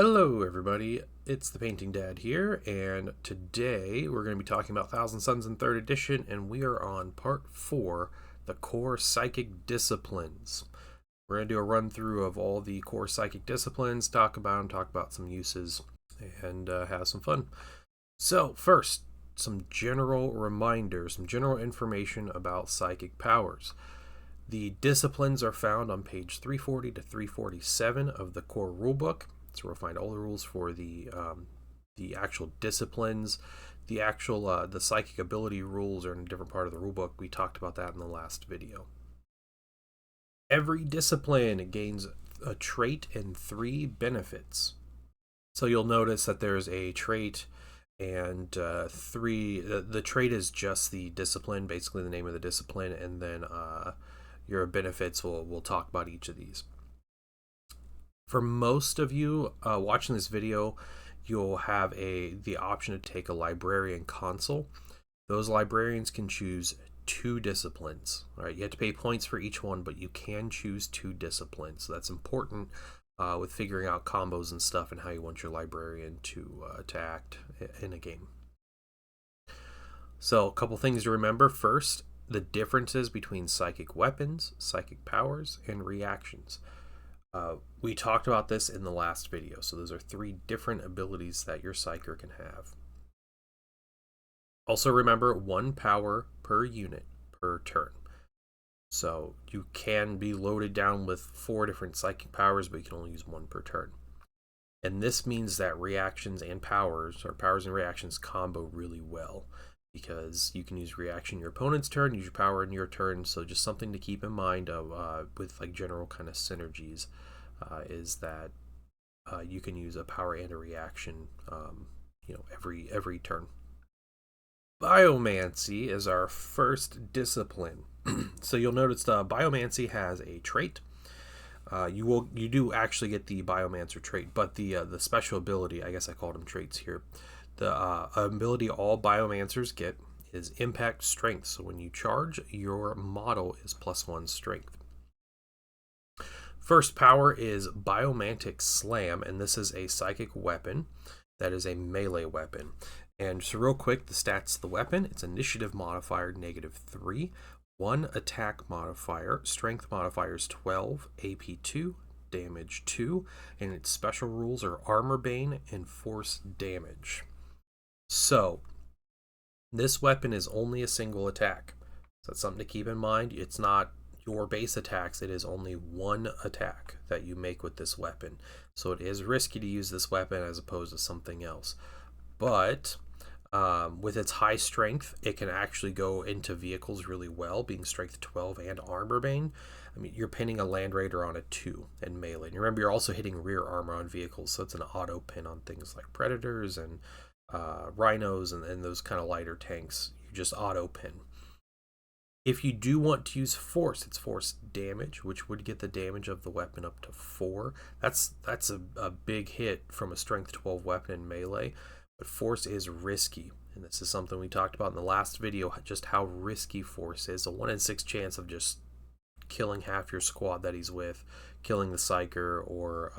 Hello everybody, it's the Painting Dad here, and today we're going to be talking about Thousand Suns in 3rd edition, and we are on part 4, the core psychic disciplines. We're going to do a run through of all the core psychic disciplines, talk about them, talk about some uses, and have some fun. So first, some general reminders, some general information about psychic powers. The disciplines are found on page 340 to 347 of the core rulebook. So we'll find all the rules for the actual disciplines. The psychic ability rules are in a different part of the rulebook. We talked about that in the last video. Every discipline gains a trait and 3 benefits. So you'll notice that there's a trait and 3. The trait is just the discipline, basically the name of the discipline, and then your benefits, we'll talk about each of these. For most of you watching this video, you'll have the option to take a librarian consul. Those librarians can choose 2 disciplines. All right, you have to pay points for each one, but you can choose 2 disciplines. So that's important with figuring out combos and stuff and how you want your librarian to act in a game. So a couple things to remember. First, the differences between psychic weapons, psychic powers, and reactions. We talked about this in the last video, so those are 3 different abilities that your psyker can have. Also remember 1 power per unit per turn. So you can be loaded down with 4 different psychic powers, but you can only use 1 per turn. And this means that reactions and powers, or powers and reactions, combo really well, because you can use reaction in your opponent's turn, use your power in your turn. So just something to keep in mind of with like general kind of synergies is that you can use a power and a reaction every turn. Biomancy is our first discipline. So you'll notice Biomancy has a trait. You do actually get the Biomancer trait, but the special ability, I guess I called them traits here. The ability all Biomancers get is Impact Strength. So when you charge, your model is +1 Strength. First power is Biomantic Slam, and this is a psychic weapon that is a melee weapon. And so real quick, the stats of the weapon: it's initiative modifier -3, 1 attack modifier, strength modifier is 12, AP 2, damage 2, and its special rules are Armor Bane and Force Damage. So this weapon is only a single attack. So that's something to keep in mind. It's not your base attacks, it is only 1 attack that you make with this weapon. So it is risky to use this weapon as opposed to something else. But with its high strength, it can actually go into vehicles really well, being strength 12 and armor bane. I mean, you're pinning a Land Raider on a 2 in melee. And remember, you're also hitting rear armor on vehicles, so it's an auto pin on things like Predators and Rhinos and those kind of lighter tanks. You just auto pin. If you do want to use force, it's force damage, which would get the damage of the weapon up to 4. That's a big hit from a strength 12 weapon in melee, but force is risky. And this is something we talked about in the last video, just how risky force is. A 1 in 6 chance of just killing half your squad that he's with, killing the psyker, or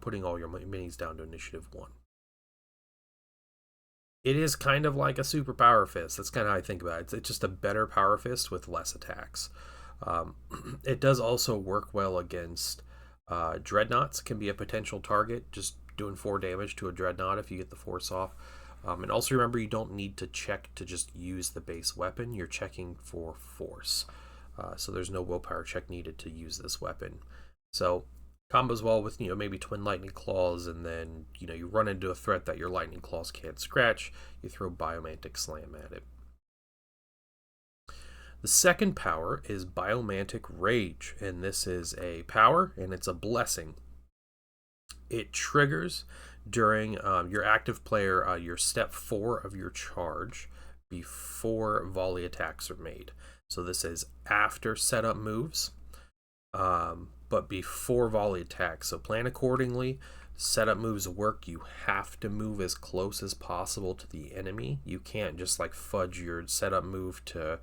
putting all your minis down to initiative 1. It is kind of like a super power fist. That's kind of how I think about it. It's just a better power fist with less attacks. It does also work well against dreadnoughts. Can be a potential target, just doing 4 damage to a dreadnought if you get the force off. And also remember, you don't need to check to just use the base weapon. You're checking for force. So there's no willpower check needed to use this weapon. So combos well with maybe twin lightning claws, and then you run into a threat that your lightning claws can't scratch, you throw Biomantic Slam at it. The second power is Biomantic Rage, and this is a power and it's a blessing. It triggers during your active player, your step 4 of your charge, before volley attacks are made. So this is after setup moves, but before volley attacks. So plan accordingly. Setup moves work. You have to move as close as possible to the enemy. You can't just like fudge your setup move to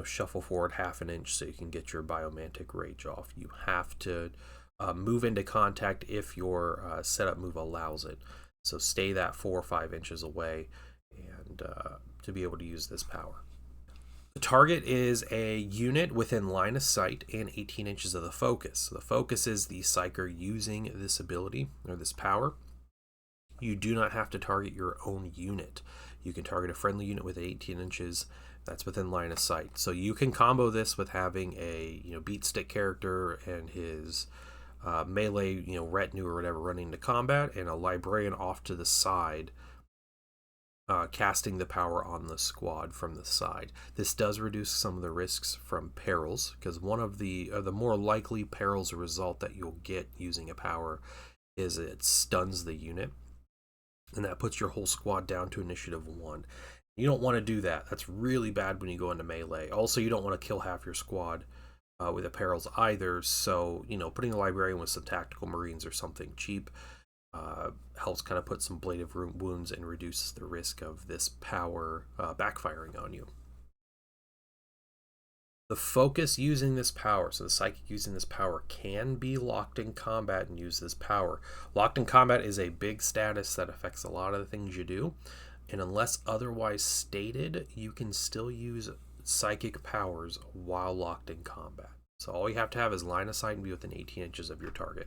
shuffle forward half an inch so you can get your Biomantic Rage off. You have to move into contact if your setup move allows it. So stay that 4 or 5 inches away and to be able to use this power. The target is a unit within line of sight and 18 inches of the focus. So the focus is the Psyker using this ability or this power. You do not have to target your own unit. You can target a friendly unit with 18 inches that's within line of sight. So you can combo this with having a beat stick character and his melee retinue or whatever running into combat, and a librarian off to the side casting the power on the squad from the side. This does reduce some of the risks from perils, because one of the more likely perils or result that you'll get using a power is it stuns the unit, and that puts your whole squad down to initiative 1. You don't want to do that. That's really bad when you go into melee. Also, you don't want to kill half your squad with the perils either, so putting a librarian with some tactical marines or something cheap helps kind of put some blade of wounds and reduces the risk of this power backfiring on you. The focus using this power, so the psychic using this power, can be locked in combat and use this power. Locked in combat is a big status that affects a lot of the things you do, and unless otherwise stated, you can still use psychic powers while locked in combat. So all you have to have is line of sight and be within 18 inches of your target.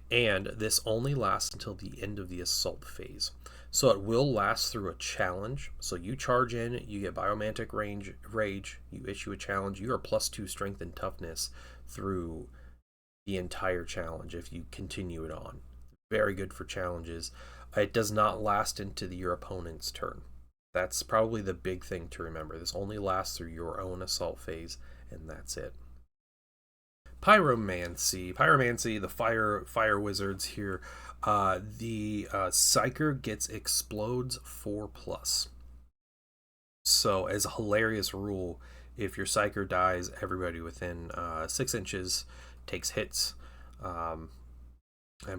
And this only lasts until the end of the assault phase. So it will last through a challenge. So you charge in, you get Biomantic Rage, you issue a challenge, you are +2 strength and toughness through the entire challenge if you continue it on. Very good for challenges. It does not last into your opponent's turn. That's probably the big thing to remember. This only lasts through your own assault phase, and that's it. Pyromancy, the fire wizards here. The Psyker gets explodes 4+. So as a hilarious rule, if your Psyker dies, everybody within 6 inches takes hits. I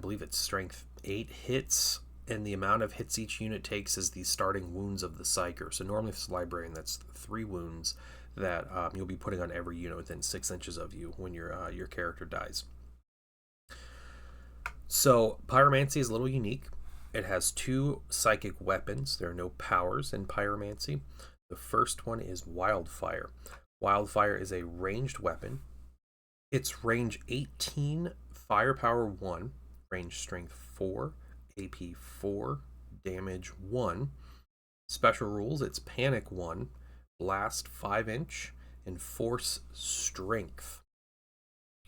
believe it's strength 8 hits, and the amount of hits each unit takes is the starting wounds of the Psyker. So normally if it's a librarian, that's 3 wounds that you'll be putting on every unit within 6 inches of you when your character dies. So Pyromancy is a little unique. It has 2 psychic weapons. There are no powers in Pyromancy. The first one is Wildfire. Wildfire is a ranged weapon. It's range 18, firepower 1, range strength 4, AP 4, damage 1. Special rules, it's panic 1, blast 5 inch, and force strength.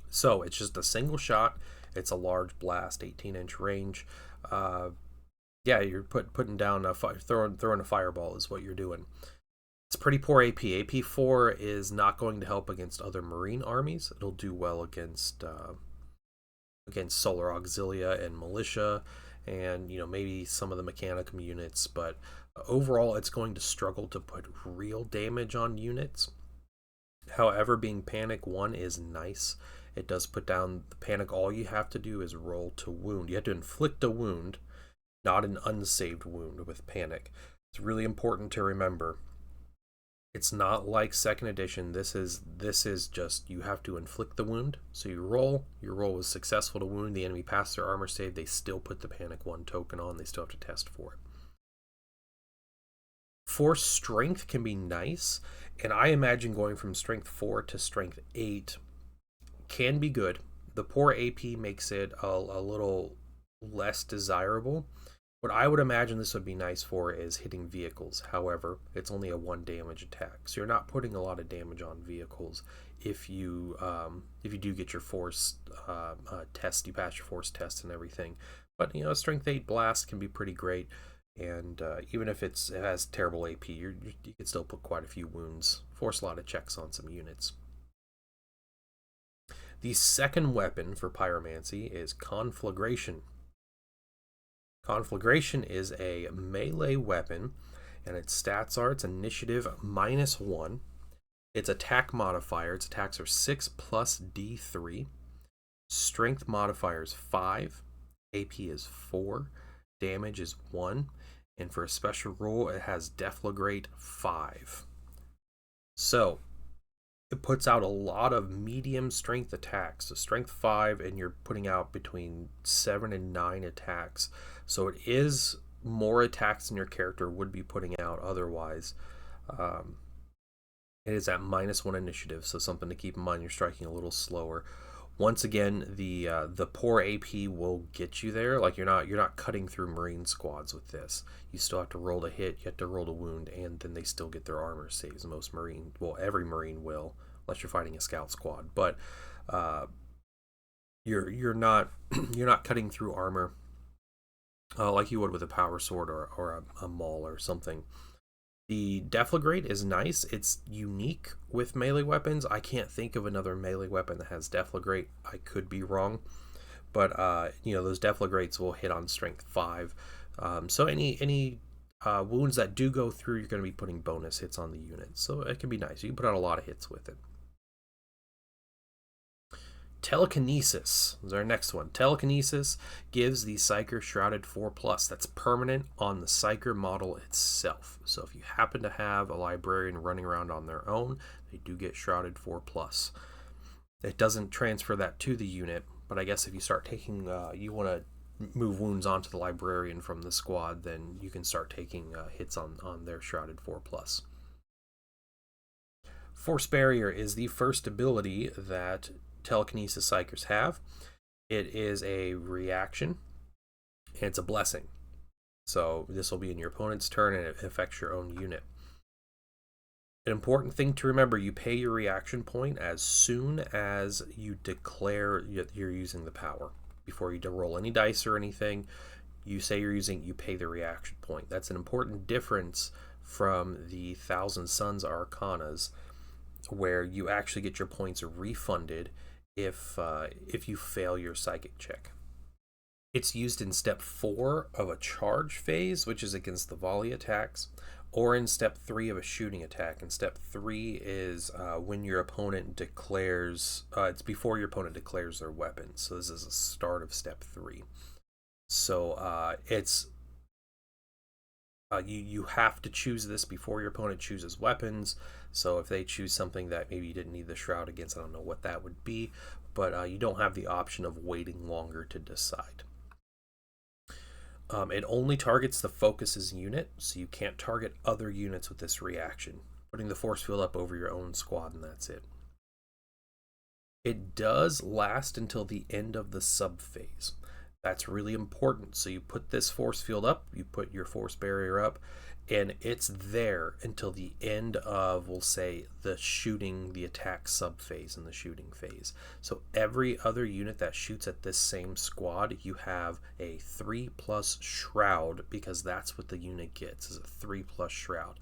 So it's just a single shot. It's a large blast, 18-inch range. Yeah, you're putting down throwing a fireball is what you're doing. It's pretty poor AP. AP 4 is not going to help against other marine armies. It'll do well against Solar Auxilia and Militia, and maybe some of the Mechanicum units, but overall it's going to struggle to put real damage on units. However, being panic 1 is nice. It does put down the panic. All you have to do is roll to wound. You have to inflict a wound, not an unsaved wound with panic. It's really important to remember. It's not like 2nd edition. This is just you have to inflict the wound. So you roll. Your roll was successful to wound the enemy past their armor save. They still put the panic 1 token on. They still have to test for it. Force strength can be nice, and I imagine going from strength 4 to strength 8 can be good. The poor AP makes it a little less desirable. What I would imagine this would be nice for is hitting vehicles. However, it's only a 1 damage attack, so you're not putting a lot of damage on vehicles. If you do get your force test, you pass your force test and everything. But a strength 8 blast can be pretty great, and even if it has terrible AP, you can still put quite a few wounds, force a lot of checks on some units. The second weapon for Pyromancy is Conflagration. Conflagration is a melee weapon, and its stats are it's initiative -1. Its attack modifier, its attacks are 6 plus D3. Strength modifier is 5. AP is 4. Damage is 1. And for a special rule, it has Deflagrate 5. So, it puts out a lot of medium strength attacks. So strength 5, and you're putting out between 7 and 9 attacks. So it is more attacks than your character would be putting out otherwise. It is at -1 initiative, so something to keep in mind. You're striking a little slower. Once again, the poor AP will get you there. Like you're not cutting through Marine squads with this. You still have to roll to hit, you have to roll to wound, and then they still get their armor saves. Most Marine, well, every Marine will, unless you're fighting a scout squad. But you're not you're not cutting through armor like you would with a power sword or a maul or something. The Deflagrate is nice. It's unique with melee weapons. I can't think of another melee weapon that has Deflagrate. I could be wrong. But, those Deflagrates will hit on strength 5. So any wounds that do go through, you're going to be putting bonus hits on the unit. So it can be nice. You can put out a lot of hits with it. Telekinesis is our next one. Telekinesis gives the Psyker Shrouded 4+. That's permanent on the Psyker model itself. So if you happen to have a librarian running around on their own, they do get Shrouded 4+. It doesn't transfer that to the unit, but I guess if you start taking, you want to move wounds onto the librarian from the squad, then you can start taking hits on their Shrouded 4+. Force Barrier is the first ability that Telekinesis Psykers have. It is a reaction, and it's a blessing. So this will be in your opponent's turn, and it affects your own unit. An important thing to remember, you pay your reaction point as soon as you declare you're using the power. Before you roll any dice or anything, you say you pay the reaction point. That's an important difference from the Thousand Suns Arcanas, where you actually get your points refunded if you fail your psychic check. It's used in step 4 of a charge phase, which is against the volley attacks, or in step 3 of a shooting attack. And step 3 is when your opponent declares, it's before your opponent declares their weapon. So this is the start of step 3. So it's you have to choose this before your opponent chooses weapons. So if they choose something that maybe you didn't need the shroud against, I don't know what that would be, but you don't have the option of waiting longer to decide. It only targets the focuses unit, so you can't target other units with this reaction. Putting the force field up over your own squad, and that's it. It does last until the end of the sub phase. That's really important. So you put this force field up, you put your force barrier up, and it's there until the end of, we'll say, the attack sub phase and the shooting phase. So every other unit that shoots at this same squad, you have a 3+ shroud, because that's what the unit gets, is a 3+ shroud.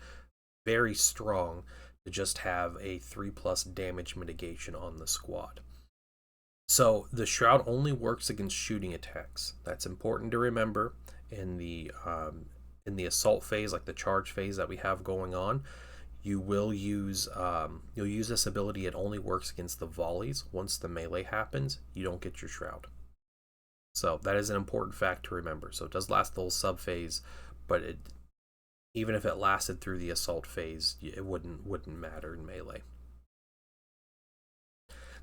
Very strong to just have a 3+ damage mitigation on the squad. So the shroud only works against shooting attacks. That's important to remember. In the assault phase, like the charge phase that we have going on, you'll use this ability. It only works against the volleys. Once the melee happens, you don't get your shroud. So that is an important fact to remember. So it does last the whole sub phase, but even if it lasted through the assault phase, it wouldn't matter in melee.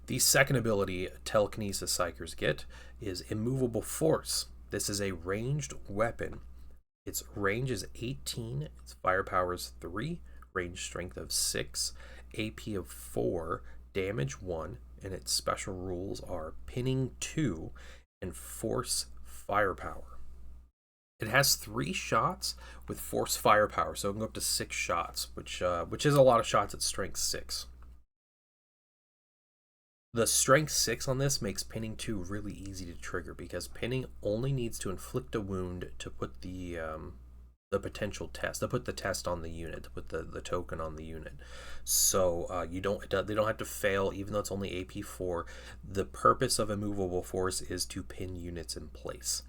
The second ability Telekinesis Psykers get is Immovable Force. This is a ranged weapon. Its range is 18, its firepower is 3, range strength of 6, AP of 4, damage 1, and its special rules are pinning 2 and force firepower. It has 3 shots with force firepower, so it can go up to 6 shots, which is a lot of shots at strength 6. The strength 6 on this makes pinning 2 really easy to trigger, because pinning only needs to inflict a wound to put the potential test, to put the test on the unit, to put the token on the unit. So they don't have to fail, even though it's only AP 4. The purpose of Immovable Force is to pin units in place.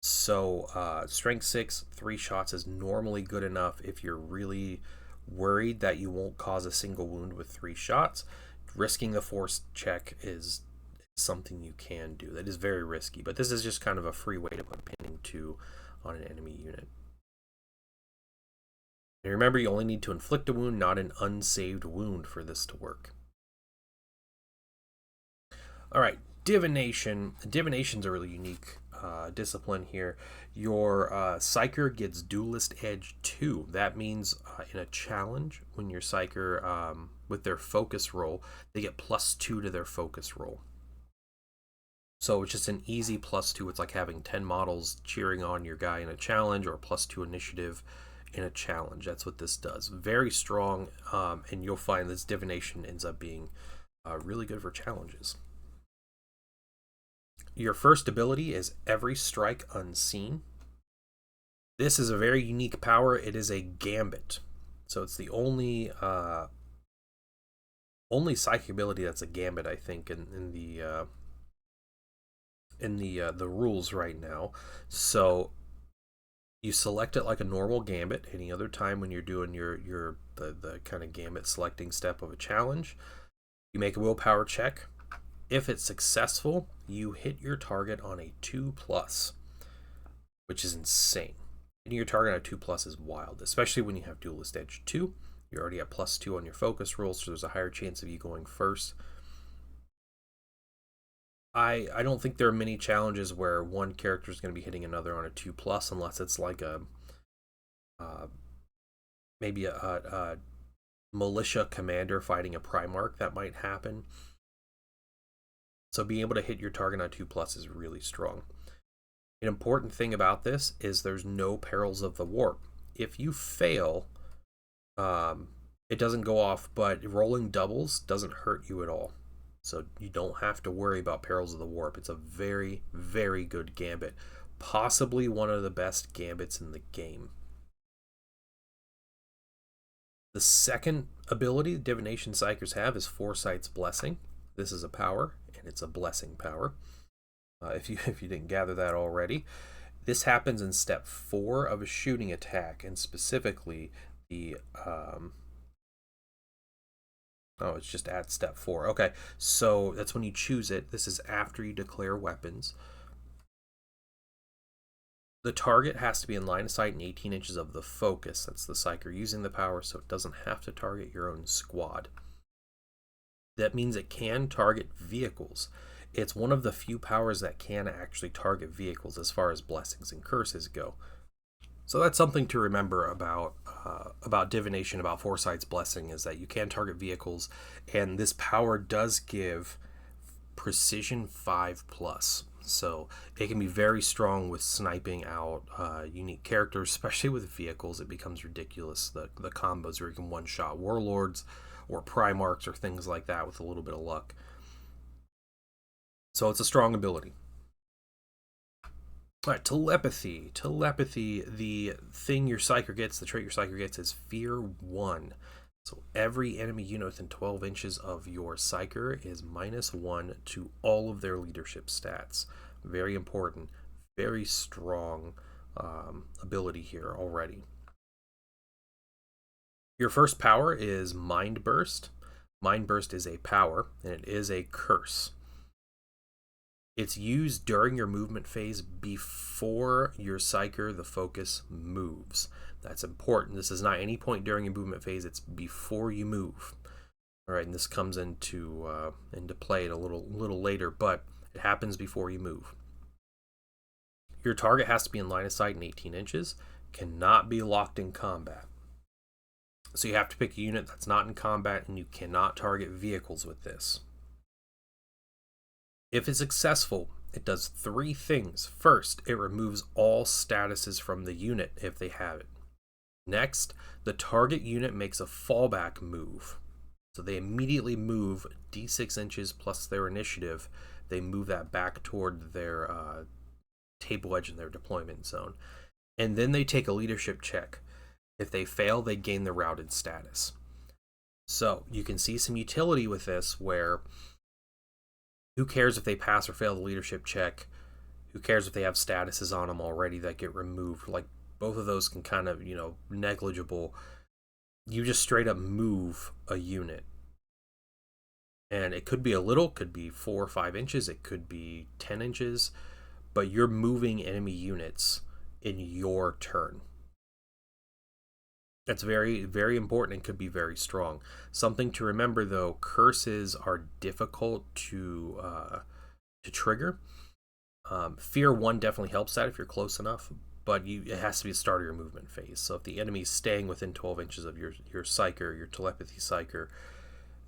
So strength 6, 3 shots is normally good enough if you're really worried that you won't cause a single wound with 3 shots. Risking the force check is something you can do. That is very risky, but this is just kind of a free way to put pinning 2 on an enemy unit. And remember, you only need to inflict a wound, not an unsaved wound, for this to work. All right, Divination. Divination's a really unique discipline here. Your Psyker gets Duelist Edge 2. That means in a challenge, when your Psyker, with their focus roll, they get +2 to their focus roll. So it's just an easy +2. It's like having 10 models cheering on your guy in a challenge, or +2 initiative in a challenge. That's what this does. Very strong, and you'll find this Divination ends up being really good for challenges. Your first ability is Every Strike Unseen. This is a very unique power. It is a gambit. So it's the only psychic ability that's a gambit, I think, in the rules right now. So you select it like a normal gambit. Any other time when you're doing the kind of gambit selecting step of a challenge, you make a willpower check. If it's successful, you hit your target on a 2+, which is insane. Hitting your target on a 2+ is wild, especially when you have Duelist Edge 2. You're already at +2 on your focus roll, so there's a higher chance of you going first. I don't think there are many challenges where one character is going to be hitting another on a 2+, unless it's like a maybe a militia commander fighting a Primarch. That might happen. So being able to hit your target on 2+ is really strong. An important thing about this is there's no perils of the warp. If you fail, it doesn't go off, but rolling doubles doesn't hurt you at all. So you don't have to worry about perils of the warp. It's a very, very good gambit. Possibly one of the best gambits in the game. The second ability Divination Psykers have is Foresight's Blessing. This is a power, and it's a blessing power. If you didn't gather that already, this happens in step 4 of a shooting attack, and specifically the it's just at step 4. Okay, so that's when you choose it. This is after you declare weapons. The target has to be in line of sight and 18 inches of the focus. That's the Psyker using the power, so it doesn't have to target your own squad. That means it can target vehicles. It's one of the few powers that can actually target vehicles as far as blessings and curses go. So that's something to remember about Divination, about Foresight's Blessing, is that you can target vehicles, and this power does give precision 5+. So it can be very strong with sniping out unique characters, especially with vehicles. It becomes ridiculous, the combos where you can one-shot warlords or Primarchs or things like that with a little bit of luck. So it's a strong ability. All right, Telepathy. Telepathy, the thing your Psyker gets, the trait your Psyker gets is Fear 1. So every enemy unit within 12 inches of your Psyker is -1 to all of their leadership stats. Very important. Very strong ability here already. Your first power is Mind Burst. Mind Burst is a power, and it is a curse. It's used during your movement phase before your Psyker, the focus, moves. That's important. This is not any point during your movement phase. It's before you move. All right, and this comes into play a little later, but it happens before you move. Your target has to be in line of sight in 18 inches. Cannot be locked in combat. So you have to pick a unit that's not in combat, and you cannot target vehicles with this. If it's successful, it does 3 things. First, it removes all statuses from the unit if they have it. Next, the target unit makes a fallback move. So they immediately move d6 inches plus their initiative. They move that back toward their table edge in their deployment zone. And then they take a leadership check. If they fail, they gain the routed status. So you can see some utility with this where who cares if they pass or fail the leadership check? Who cares if they have statuses on them already that get removed? Like, both of those can kind of, negligible. You just straight up move a unit. And it could be a little, could be 4 or 5 inches, it could be 10 inches, but you're moving enemy units in your turn. That's very, very important and could be very strong. Something to remember though, curses are difficult to trigger. Fear 1 definitely helps that if you're close enough, but it has to be the start of your movement phase. So if the enemy's staying within 12 inches of your psyker, your telepathy psyker,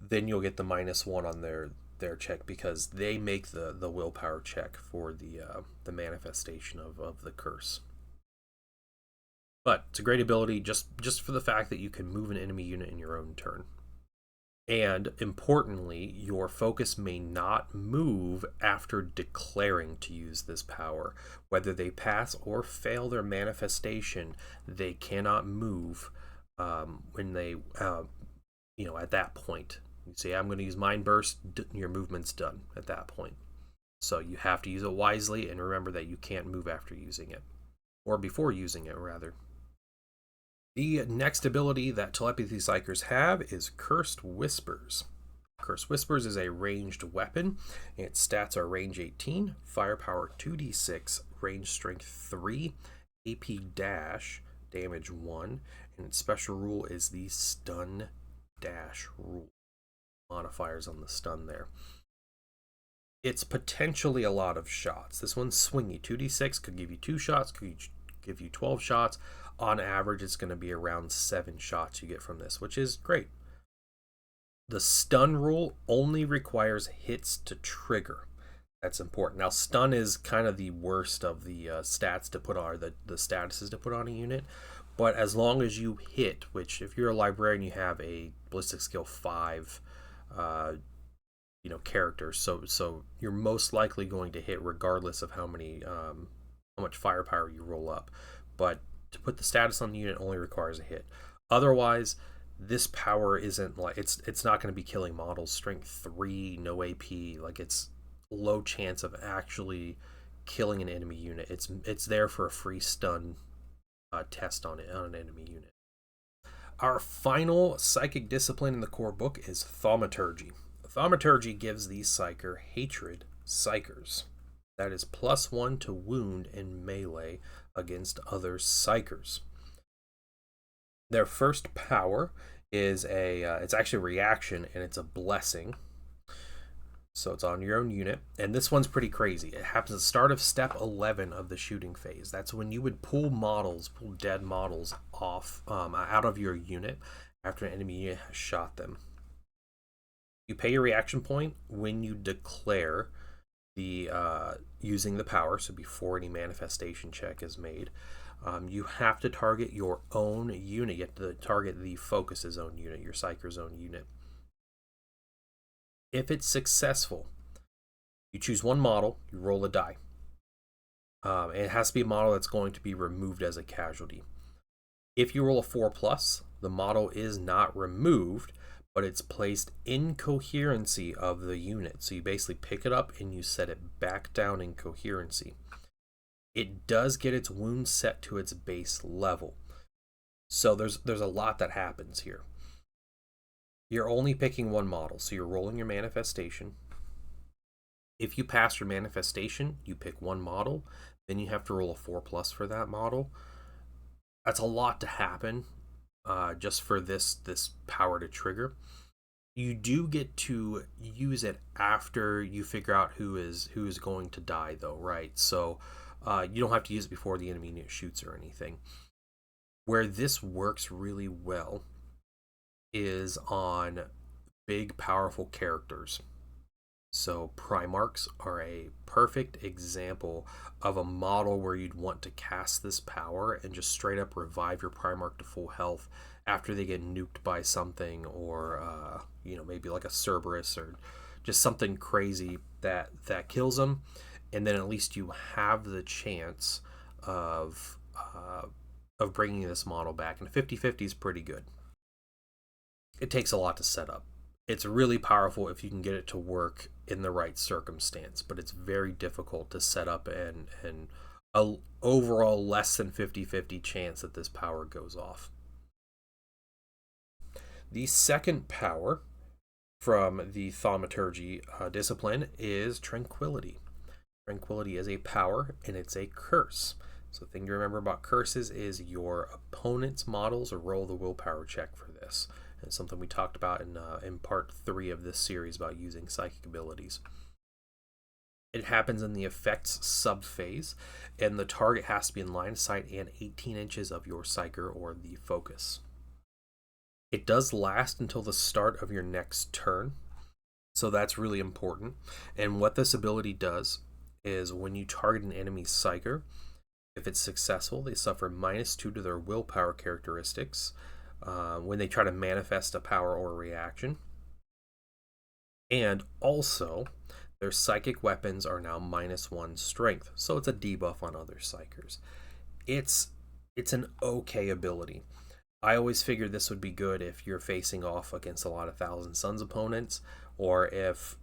then you'll get the -1 on their check, because they make the willpower check for the manifestation of the curse. But it's a great ability just for the fact that you can move an enemy unit in your own turn. And importantly, your focus may not move after declaring to use this power. Whether they pass or fail their manifestation, they cannot move when they, at that point. You say, I'm going to use Mind Burst, your movement's done at that point. So you have to use it wisely, and remember that you can't move after using it. Or before using it, rather. The next ability that Telepathy Psykers have is Cursed Whispers. Cursed Whispers is a ranged weapon. Its stats are range 18, firepower 2d6, range strength 3, AP dash, damage 1, and its special rule is the stun dash rule. Modifiers on the stun there. It's potentially a lot of shots. This one's swingy. 2d6 could give you 2 shots, could give you 12 shots. On average, it's going to be around 7 shots you get from this, which is great. The stun rule only requires hits to trigger. That's important. Now, stun is kind of the worst of the stats to put on, the statuses to put on a unit. But as long as you hit, which if you're a librarian, you have a ballistic skill 5 character, so you're most likely going to hit regardless of how much firepower you roll up. But to put the status on the unit only requires a hit. Otherwise, this power isn't like it's not going to be killing models. Strength 3, no AP, like it's low chance of actually killing an enemy unit. It's there for a free stun test on an enemy unit. Our final psychic discipline in the core book is Thaumaturgy. Thaumaturgy gives the Psyker Hatred Psykers. That is +1 to wound in melee against other Psykers. Their first power is it's actually a reaction, and it's a blessing. So it's on your own unit, and this one's pretty crazy. It happens at the start of step 11 of the shooting phase. That's when you would pull dead models off out of your unit after an enemy unit has shot them. You pay your reaction point when you declare the using the power, so before any manifestation check is made. You have to target your own unit. You have to target the focus's own unit, your Psyker's own unit. If it's successful, you choose one model, you roll a die. And it has to be a model that's going to be removed as a casualty. If you roll a 4+, the model is not removed, but it's placed in coherency of the unit. So you basically pick it up and you set it back down in coherency. It does get its wound set to its base level. So there's a lot that happens here. You're only picking one model, so you're rolling your manifestation. If you pass your manifestation, you pick one model, then you have to roll a 4+ for that model. That's a lot to happen just for this power to trigger. You do get to use it after you figure out who is going to die, though, right? So you don't have to use it before the enemy unit shoots or anything. Where this works really well is on big, powerful characters. So Primarchs are a perfect example of a model where you'd want to cast this power and just straight up revive your Primarch to full health after they get nuked by something, or maybe like a Cerberus or just something crazy that kills them, and then at least you have the chance of bringing this model back. And 50/50 is pretty good. It takes a lot to set up. It's really powerful if you can get it to work in the right circumstance, but it's very difficult to set up and a overall less than 50/50 chance that this power goes off. The second power from the Thaumaturgy discipline is Tranquility. Tranquility is a power, and it's a curse. So the thing to remember about curses is your opponent's models roll the willpower check for this. And it's something we talked about in part 3 of this series about using psychic abilities. It happens in the effects subphase, and the target has to be in line of sight and 18 inches of your psyker or the focus. It does last until the start of your next turn, so that's really important. And what this ability does is when you target an enemy's psyker, if it's successful, they suffer -2 to their willpower characteristics when they try to manifest a power or reaction. And also, their psychic weapons are now -1 strength, so it's a debuff on other psykers. It's an okay ability. I always figured this would be good if you're facing off against a lot of Thousand Sons opponents, or if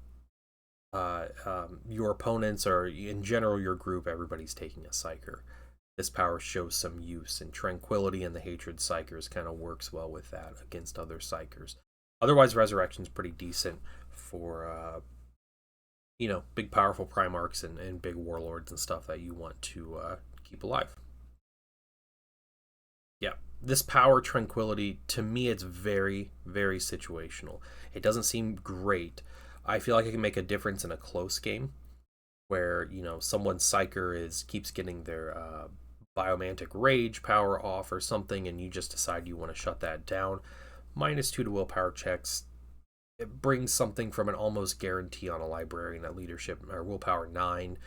your opponents, or in general your group, everybody's taking a psyker. This power shows some use, and Tranquility and the Hatred Psykers kind of works well with that against other Psykers. Otherwise, Resurrection's pretty decent for, big powerful Primarchs and big Warlords and stuff that you want to keep alive. Yeah, this power, Tranquility, to me, it's very, very situational. It doesn't seem great. I feel like it can make a difference in a close game where, someone's Psyker keeps getting their Biomantic Rage power off or something, and you just decide you want to shut that down. -2 to willpower checks. It brings something from an almost guarantee on a Librarian at leadership, or willpower 9,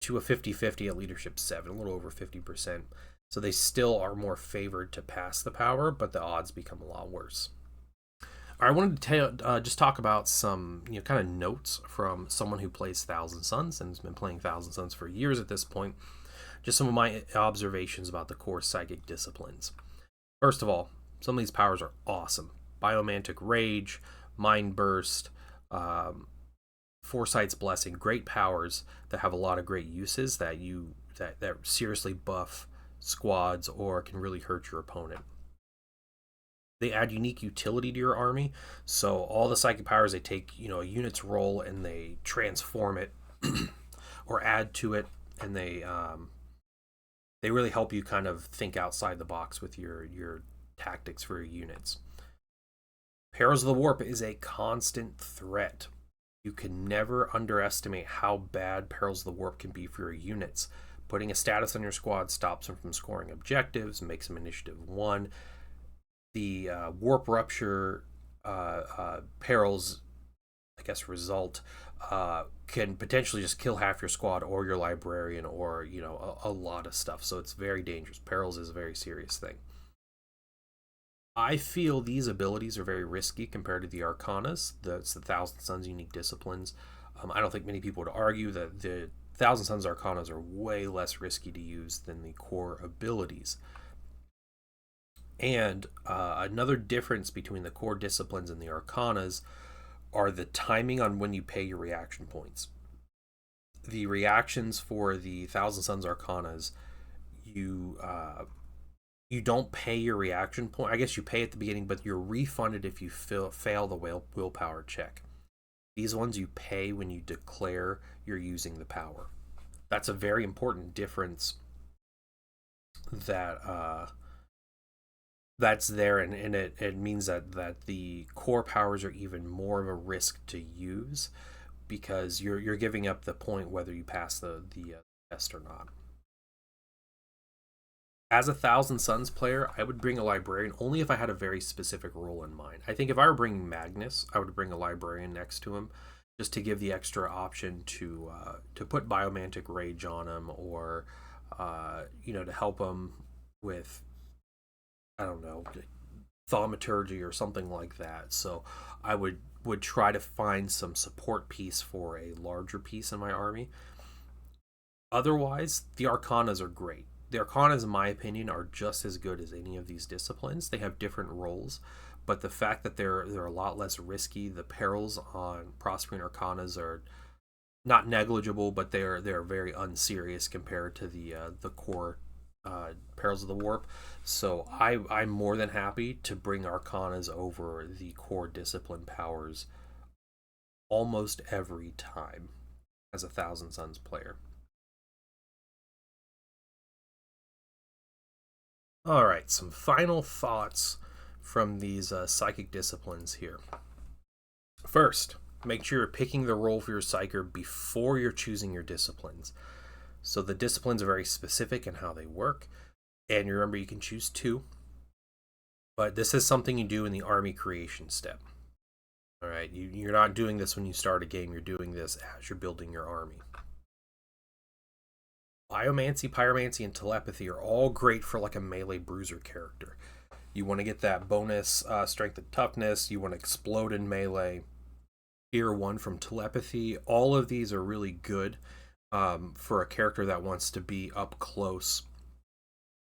to a 50-50 at leadership 7, a little over 50%. So they still are more favored to pass the power, but the odds become a lot worse. I wanted to just talk about some kind of notes from someone who plays Thousand Sons and has been playing Thousand Sons for years at this point. Just some of my observations about the core psychic disciplines. First of all, some of these powers are awesome. Biomantic Rage, Mind Burst, Foresight's Blessing, great powers that have a lot of great uses that seriously buff squads or can really hurt your opponent. They add unique utility to your army, so all the psychic powers, they take a unit's roll and they transform it or add to it, and they really help you kind of think outside the box with your tactics for your units. Perils of the Warp is a constant threat. You can never underestimate how bad Perils of the Warp can be for your units. Putting a status on your squad stops them from scoring objectives, makes them initiative 1. The Warp Rupture perils, result can potentially just kill half your squad or your Librarian or, a lot of stuff. So it's very dangerous. Perils is a very serious thing. I feel these abilities are very risky compared to the Arcanas. That's the Thousand Sons unique disciplines. I don't think many people would argue that the Thousand Sons Arcanas are way less risky to use than the core abilities. And another difference between the core disciplines and the Arcanas are the timing on when you pay your reaction points. The reactions for the Thousand Sons Arcanas, you don't pay your reaction point. I guess you pay at the beginning, but you're refunded if you fail the willpower check. These ones you pay when you declare you're using the power. That's a very important difference that's there, and it means that the core powers are even more of a risk to use because you're giving up the point whether you pass the test or not. As a Thousand Sons player, I would bring a Librarian only if I had a very specific role in mind. I think if I were bringing Magnus, I would bring a Librarian next to him just to give the extra option to put Biomantic Rage on him, or to help him with, I don't know, Thaumaturgy or something like that. So I would try to find some support piece for a larger piece in my army. Otherwise, the Arcanas are great. The Arcanas, in my opinion, are just as good as any of these disciplines. They have different roles, but the fact that they're a lot less risky, the perils on Prospering Arcanas are not negligible, but they're very unserious compared to the core Perils of the Warp. So I'm more than happy to bring Arcanas over the core discipline powers almost every time as a Thousand Sons player. All right, some final thoughts from these psychic disciplines here. First, make sure you're picking the role for your psyker before you're choosing your disciplines. So the disciplines are very specific in how they work, and remember you can choose 2, but this is something you do in the army creation step. All right, you're not doing this when you start a game, you're doing this as you're building your army. Biomancy, Pyromancy, and Telepathy are all great for like a melee bruiser character. You want to get that bonus strength and toughness, you want to explode in melee. Tier 1 from Telepathy, all of these are really good for a character that wants to be up close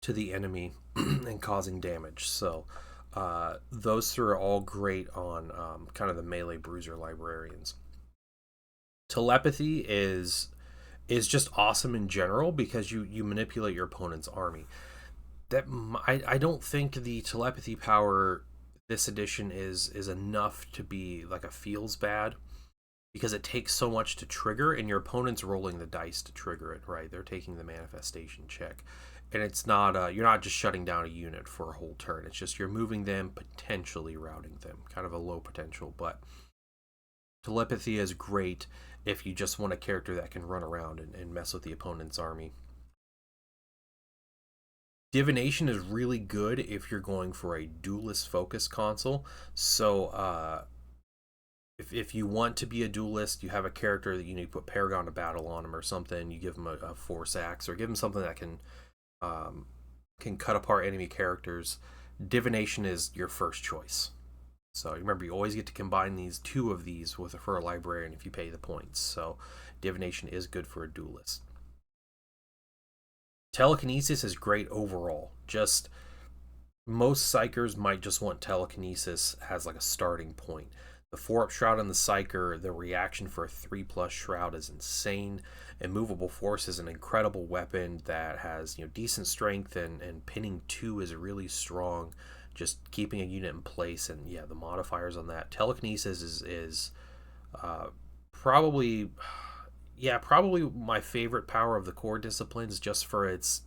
to the enemy and causing damage. So those 3 are all great on kind of the melee bruiser librarians. Telepathy is just awesome in general because you manipulate your opponent's army. I don't think the telepathy power this edition is enough to be like a feels bad, because it takes so much to trigger and your opponent's rolling the dice to trigger it, right? They're taking the manifestation check, and it's not you're not just shutting down a unit for a whole turn. It's just you're moving them, potentially routing them, kind of a low potential. But telepathy is great if you just want a character that can run around and mess with the opponent's army. Divination is really good if you're going for a duelist focus console. So if you want to be a duelist, you have a character that you need to put Paragon to battle on him or something, you give him a force axe or give him something that can cut apart enemy characters. Divination is your first choice. So remember, you always get to combine these 2 of these for a librarian if you pay the points. So Divination is good for a duelist. Telekinesis is great overall. Just most psychers might just want Telekinesis as like a starting point. The 4-up shroud on the psyker, the reaction for a 3+ shroud is insane. Immovable force is an incredible weapon that has decent strength, and pinning 2 is really strong. Just keeping a unit in place, and yeah, the modifiers on that. Telekinesis is probably my favorite power of the core disciplines, just for its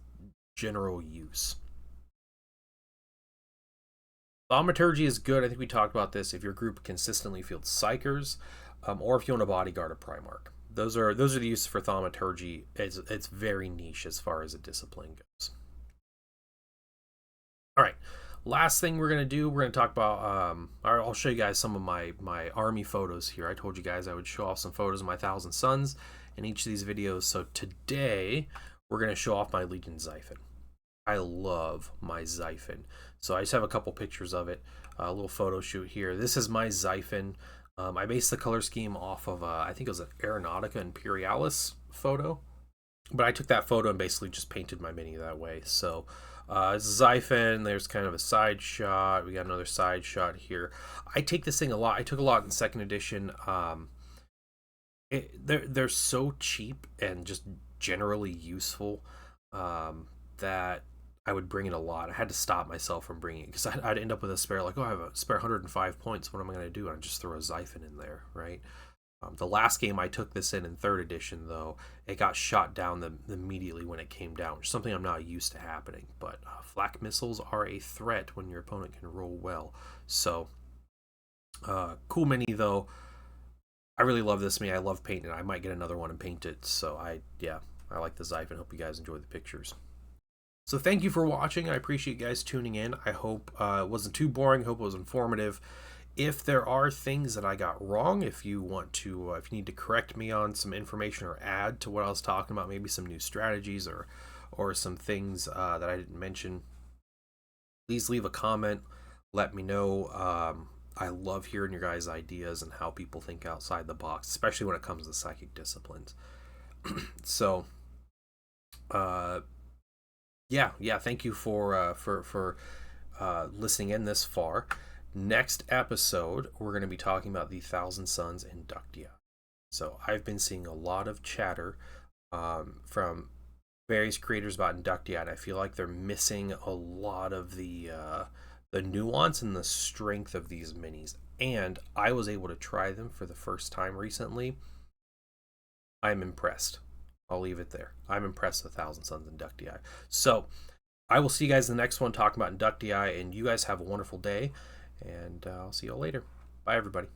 general use. Thaumaturgy is good. I think we talked about this. If your group consistently fields psychers, or if you want a bodyguard of Primarch, those are the uses for Thaumaturgy. It's very niche as far as a discipline goes. All right, last thing we're gonna do, we're gonna talk about. I'll show you guys some of my army photos here. I told you guys I would show off some photos of my Thousand Sons in each of these videos. So today we're gonna show off my Legion Xiphon. I love my Xiphon. So I just have a couple pictures of it, a little photo shoot here. This is my Xiphon. I based the color scheme off of, I think it was an Aeronautica Imperialis photo. But I took that photo and basically just painted my mini that way. So Xiphon, there's kind of a side shot. We got another side shot here. I take this thing a lot. I took a lot in 2nd edition. They're so cheap and just generally useful that I would bring it a lot. I had to stop myself from bringing it because I'd end up with a spare, like, oh, I have a spare 105 points. What am I going to do? And I'd just throw a Xiphon in there, right? The last game I took this in 3rd edition, though, it got shot down immediately when it came down, which is something I'm not used to happening. But flak missiles are a threat when your opponent can roll well. So, cool mini, though. I really love this mini. I love painting it. I might get another one and paint it. So, I like the Xiphon. Hope you guys enjoy the pictures. So thank you for watching. I appreciate you guys tuning in. I hope it wasn't too boring. I hope it was informative. If there are things that I got wrong, if you want to, if you need to correct me on some information or add to what I was talking about, maybe some new strategies or some things that I didn't mention, please leave a comment. Let me know. I love hearing your guys' ideas and how people think outside the box, especially when it comes to psychic disciplines. So, yeah, thank you for listening in this far. Next episode, we're going to be talking about the Thousand Sons Inductia. So I've been seeing a lot of chatter from various creators about Inductia, and I feel like they're missing a lot of the nuance and the strength of these minis. And I was able to try them for the first time recently. I'm impressed. I'll leave it there. I'm impressed with Thousand Sons Inductii. So I will see you guys in the next one talking about Inductii, and you guys have a wonderful day, and I'll see you all later. Bye, everybody.